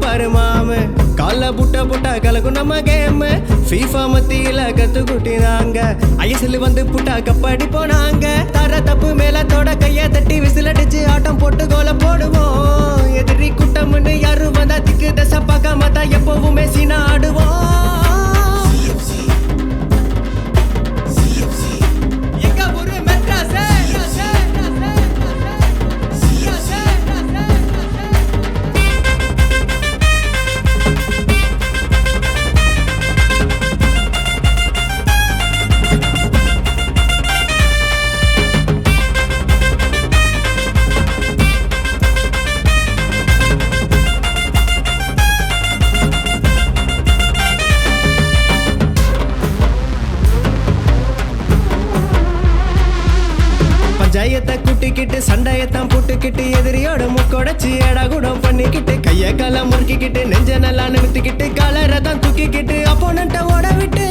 பாரு மாமு கால புட்ட புட்டா கலக்கும் நம்ம கேம் FIFA மத்தியில கத்து குட்டினாங்க ஐஎஸ்எல் வந்து புட்டா கப்படி போனாங்க தர தப்பு மேல தோட கைய தட்டி விசில் அடிச்சு ஆட்டம் போட்டு கோல போடுவோம் எதிரி கூட்டம்னு யாரும் வந்தா திக்கு தசை பார்க்காம தான் எப்பவுமே சீனா ஆடுவோம் பஞ்சாயத்தை குட்டிக்கிட்டு சண்டையத்தான் போட்டுக்கிட்டு எதிரியோட முக்கொடைச்சி எடாகுடம் பண்ணிக்கிட்டு கைய கால முறுக்கிக்கிட்டு நெஞ்ச நல்லா நிறுத்திக்கிட்டு காலரை தான் தூக்கிக்கிட்டு அப்போனண்ட ஓட விட்டு